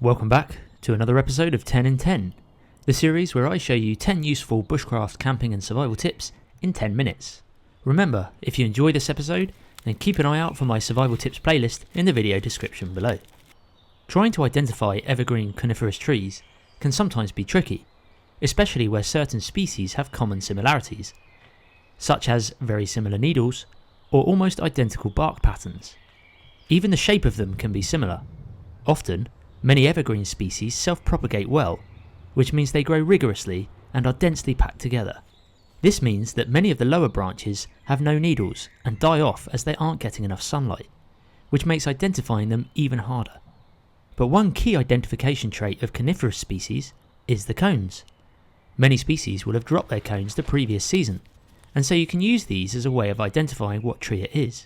Welcome back to another episode of 10 in 10, the series where I show you 10 useful bushcraft camping and survival tips in 10 minutes. Remember, if you enjoy this episode, then keep an eye out for my survival tips playlist in the video description below. Trying to identify evergreen coniferous trees can sometimes be tricky, especially where certain species have common similarities, such as very similar needles or almost identical bark patterns. Even the shape of them can be similar. Often, many evergreen species self-propagate well, which means they grow rigorously and are densely packed together. This means that many of the lower branches have no needles and die off as they aren't getting enough sunlight, which makes identifying them even harder. But one key identification trait of coniferous species is the cones. Many species will have dropped their cones the previous season, and so you can use these as a way of identifying what tree it is.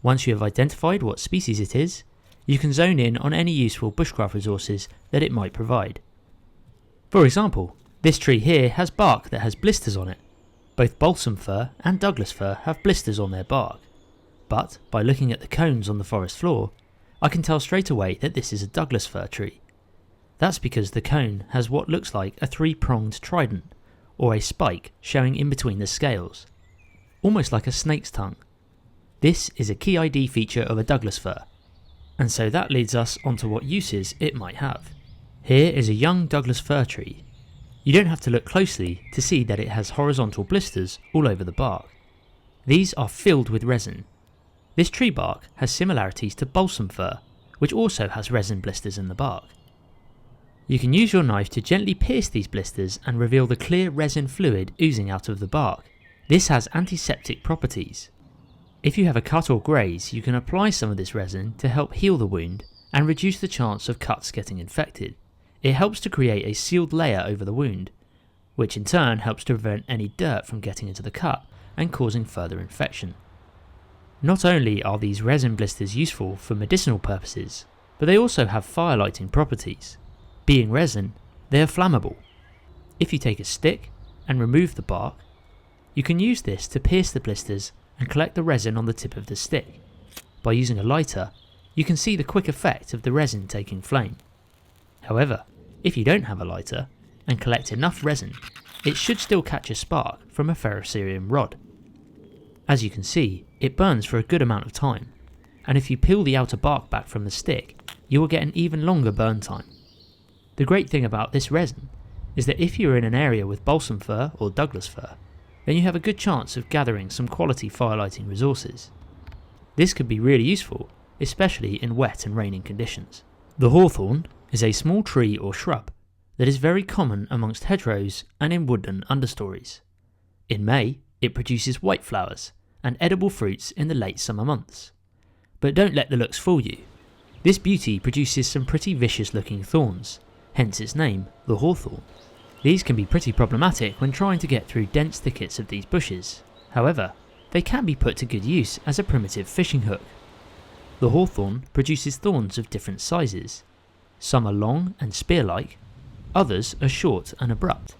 Once you have identified what species it is, you can zone in on any useful bushcraft resources that it might provide. For example, this tree here has bark that has blisters on it. Both balsam fir and Douglas fir have blisters on their bark, but by looking at the cones on the forest floor, I can tell straight away that this is a Douglas fir tree. That's because the cone has what looks like a three-pronged trident, or a spike showing in between the scales, almost like a snake's tongue. This is a key ID feature of a Douglas fir, and so that leads us onto what uses it might have. Here is a young Douglas fir tree. You don't have to look closely to see that it has horizontal blisters all over the bark. These are filled with resin. This tree bark has similarities to balsam fir, which also has resin blisters in the bark. You can use your knife to gently pierce these blisters and reveal the clear resin fluid oozing out of the bark. This has antiseptic properties. If you have a cut or graze, you can apply some of this resin to help heal the wound and reduce the chance of cuts getting infected. It helps to create a sealed layer over the wound, which in turn helps to prevent any dirt from getting into the cut and causing further infection. Not only are these resin blisters useful for medicinal purposes, but they also have fire-lighting properties. Being resin, they are flammable. If you take a stick and remove the bark, you can use this to pierce the blisters and collect the resin on the tip of the stick. By using a lighter, you can see the quick effect of the resin taking flame. However, if you don't have a lighter and collect enough resin, it should still catch a spark from a ferrocerium rod. As you can see, it burns for a good amount of time, and if you peel the outer bark back from the stick, you will get an even longer burn time. The great thing about this resin is that if you are in an area with balsam fir or Douglas fir, then you have a good chance of gathering some quality firelighting resources. This could be really useful, especially in wet and raining conditions. The hawthorn is a small tree or shrub that is very common amongst hedgerows and in woodland understories. In May, it produces white flowers and edible fruits in the late summer months. But don't let the looks fool you. This beauty produces some pretty vicious looking thorns, hence its name, the hawthorn. These can be pretty problematic when trying to get through dense thickets of these bushes. However, they can be put to good use as a primitive fishing hook. The hawthorn produces thorns of different sizes. Some are long and spear-like, others are short and abrupt.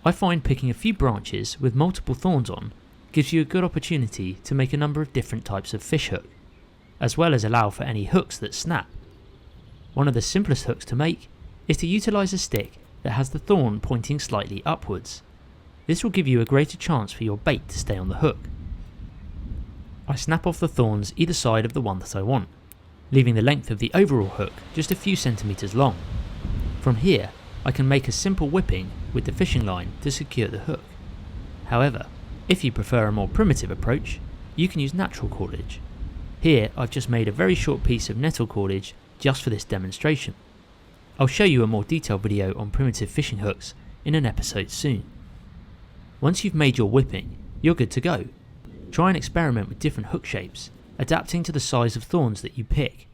I find picking a few branches with multiple thorns on gives you a good opportunity to make a number of different types of fish hook, as well as allow for any hooks that snap. One of the simplest hooks to make is to utilise a stick that has the thorn pointing slightly upwards. This will give you a greater chance for your bait to stay on the hook. I snap off the thorns either side of the one that I want, leaving the length of the overall hook just a few centimetres long. From here, I can make a simple whipping with the fishing line to secure the hook. However, if you prefer a more primitive approach, you can use natural cordage. Here I've just made a very short piece of nettle cordage just for this demonstration. I'll show you a more detailed video on primitive fishing hooks in an episode soon. Once you've made your whipping, you're good to go. Try and experiment with different hook shapes, adapting to the size of thorns that you pick.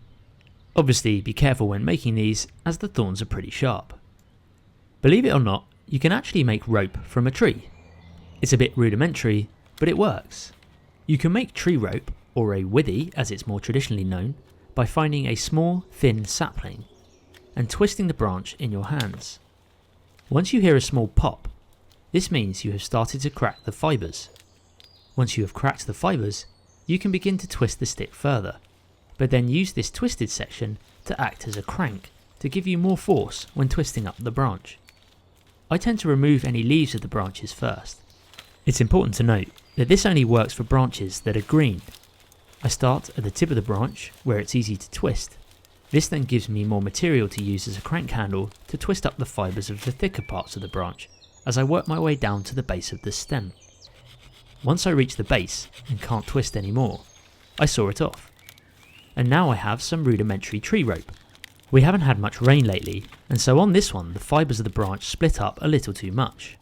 Obviously be careful when making these, as the thorns are pretty sharp. Believe it or not, you can actually make rope from a tree. It's a bit rudimentary, but it works. You can make tree rope, or a withy as it's more traditionally known, by finding a small, thin sapling and twisting the branch in your hands. Once you hear a small pop, this means you have started to crack the fibres. Once you have cracked the fibres, you can begin to twist the stick further, but then use this twisted section to act as a crank to give you more force when twisting up the branch. I tend to remove any leaves of the branches first. It's important to note that this only works for branches that are green. I start at the tip of the branch where it's easy to twist. This then gives me more material to use as a crank handle to twist up the fibres of the thicker parts of the branch as I work my way down to the base of the stem. Once I reach the base and can't twist anymore, I saw it off. And now I have some rudimentary tree rope. We haven't had much rain lately, and so on this one the fibres of the branch split up a little too much.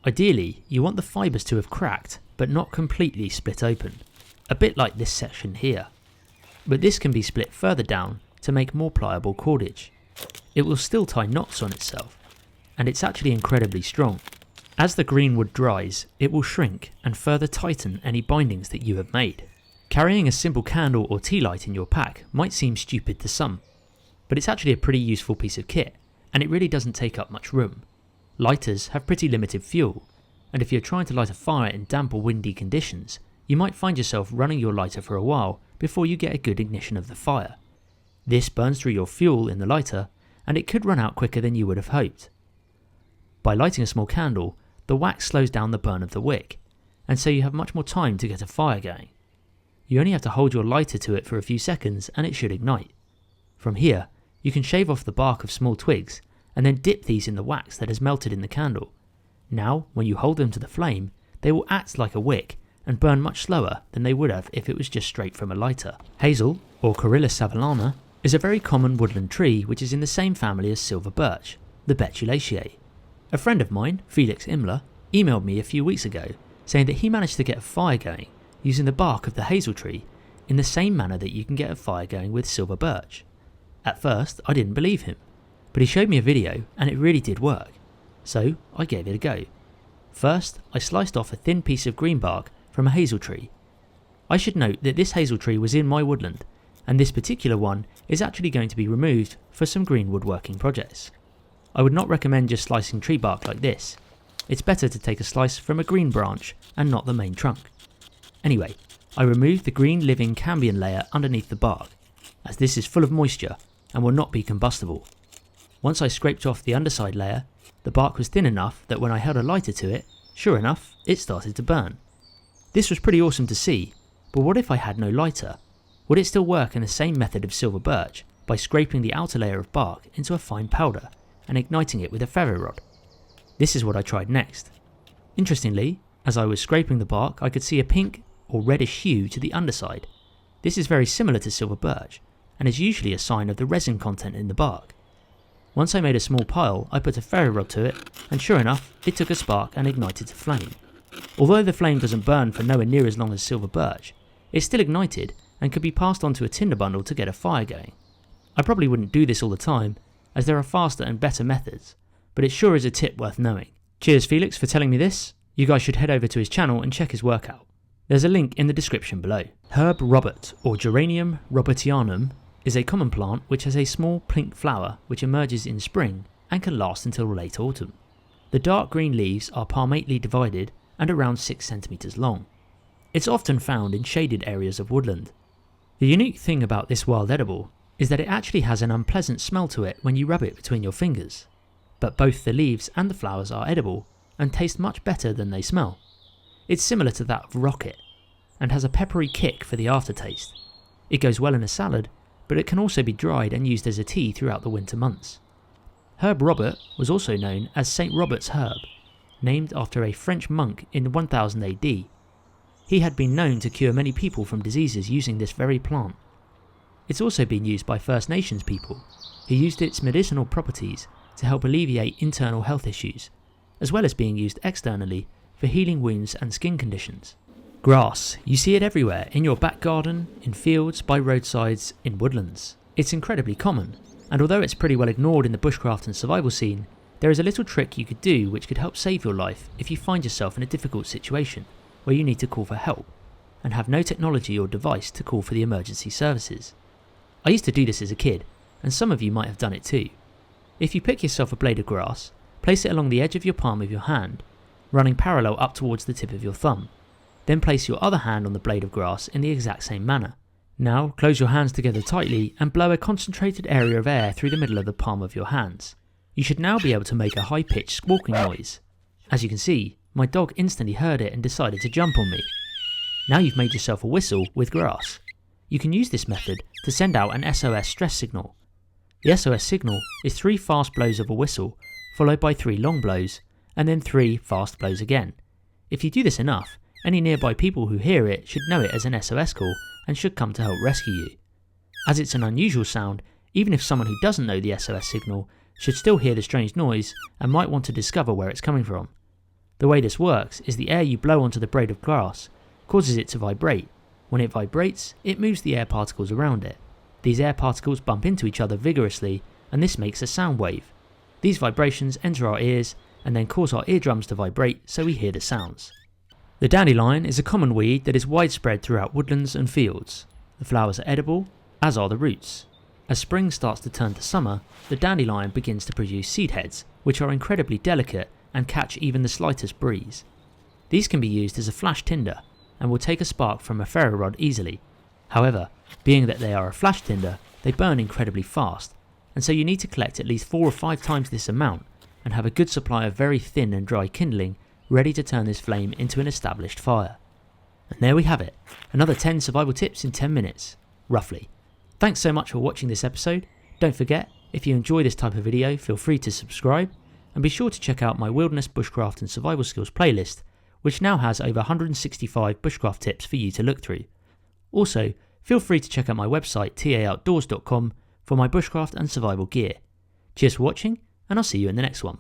Ideally, you want the fibres to have cracked, but not completely split open, a bit like this section here. But this can be split further down to make more pliable cordage. It will still tie knots on itself, and it's actually incredibly strong. As the green wood dries, it will shrink and further tighten any bindings that you have made. Carrying a simple candle or tea light in your pack might seem stupid to some, but it's actually a pretty useful piece of kit, and it really doesn't take up much room. Lighters have pretty limited fuel, and if you're trying to light a fire in damp or windy conditions, you might find yourself running your lighter for a while before you get a good ignition of the fire. This burns through your fuel in the lighter, and it could run out quicker than you would have hoped. By lighting a small candle, the wax slows down the burn of the wick, and so you have much more time to get a fire going. You only have to hold your lighter to it for a few seconds and it should ignite. From here, you can shave off the bark of small twigs and then dip these in the wax that has melted in the candle. Now, when you hold them to the flame, they will act like a wick and burn much slower than they would have if it was just straight from a lighter. Hazel, or Coryllis savillana, is a very common woodland tree which is in the same family as silver birch, the Betulaceae. A friend of mine, Felix Imler, emailed me a few weeks ago saying that he managed to get a fire going using the bark of the hazel tree in the same manner that you can get a fire going with silver birch. At first, I didn't believe him, but he showed me a video and it really did work, so I gave it a go. First, I sliced off a thin piece of green bark from a hazel tree. I should note that this hazel tree was in my woodland, and this particular one is actually going to be removed for some green woodworking projects. I would not recommend just slicing tree bark like this. It's better to take a slice from a green branch and not the main trunk. Anyway, I removed the green living cambium layer underneath the bark, as this is full of moisture and will not be combustible. Once I scraped off the underside layer, the bark was thin enough that when I held a lighter to it, sure enough, it started to burn. This was pretty awesome to see, but what if I had no lighter? Would it still work in the same method of silver birch by scraping the outer layer of bark into a fine powder and igniting it with a ferro rod? This is what I tried next. Interestingly, as I was scraping the bark, I could see a pink or reddish hue to the underside. This is very similar to silver birch and is usually a sign of the resin content in the bark. Once I made a small pile, I put a ferro rod to it, and sure enough, it took a spark and ignited to flame. Although the flame doesn't burn for nowhere near as long as silver birch, it still ignited and could be passed onto a tinder bundle to get a fire going. I probably wouldn't do this all the time, as there are faster and better methods, but it sure is a tip worth knowing. Cheers Felix for telling me this. You guys should head over to his channel and check his work out. There's a link in the description below. Herb Robert, or Geranium robertianum, is a common plant which has a small pink flower which emerges in spring and can last until late autumn. The dark green leaves are palmately divided and around 6 cm long. It's often found in shaded areas of woodland. The unique thing about this wild edible is that it actually has an unpleasant smell to it when you rub it between your fingers, but both the leaves and the flowers are edible and taste much better than they smell. It's similar to that of rocket and has a peppery kick for the aftertaste. It goes well in a salad, but it can also be dried and used as a tea throughout the winter months. Herb Robert was also known as St. Robert's herb, named after a French monk in 1000 AD. He had been known to cure many people from diseases using this very plant. It's also been used by First Nations people, who used its medicinal properties to help alleviate internal health issues, as well as being used externally for healing wounds and skin conditions. Grass. You see it everywhere, in your back garden, in fields, by roadsides, in woodlands. It's incredibly common, and although it's pretty well ignored in the bushcraft and survival scene, there is a little trick you could do which could help save your life if you find yourself in a difficult situation where you need to call for help, and have no technology or device to call for the emergency services. I used to do this as a kid, and some of you might have done it too. If you pick yourself a blade of grass, place it along the edge of your palm of your hand, running parallel up towards the tip of your thumb. Then place your other hand on the blade of grass in the exact same manner. Now close your hands together tightly and blow a concentrated area of air through the middle of the palm of your hands. You should now be able to make a high-pitched squawking noise. As you can see, my dog instantly heard it and decided to jump on me. Now you've made yourself a whistle with grass. You can use this method to send out an SOS stress signal. The SOS signal is 3 fast blows of a whistle, followed by 3 long blows, and then 3 fast blows again. If you do this enough, any nearby people who hear it should know it as an SOS call and should come to help rescue you. As it's an unusual sound, even if someone who doesn't know the SOS signal should still hear the strange noise and might want to discover where it's coming from. The way this works is the air you blow onto the blade of grass causes it to vibrate. When it vibrates, it moves the air particles around it. These air particles bump into each other vigorously, and this makes a sound wave. These vibrations enter our ears and then cause our eardrums to vibrate so we hear the sounds. The dandelion is a common weed that is widespread throughout woodlands and fields. The flowers are edible, as are the roots. As spring starts to turn to summer, the dandelion begins to produce seed heads, which are incredibly delicate and catch even the slightest breeze. These can be used as a flash tinder and will take a spark from a ferro rod easily. However, being that they are a flash tinder, they burn incredibly fast, and so you need to collect at least 4 or 5 times this amount and have a good supply of very thin and dry kindling ready to turn this flame into an established fire. And there we have it, another 10 survival tips in 10 minutes, roughly. Thanks so much for watching this episode. Don't forget, if you enjoy this type of video, feel free to subscribe, and be sure to check out my wilderness, bushcraft and survival skills playlist, which now has over 165 bushcraft tips for you to look through. Also, feel free to check out my website taoutdoors.com for my bushcraft and survival gear. Cheers for watching, and I'll see you in the next one.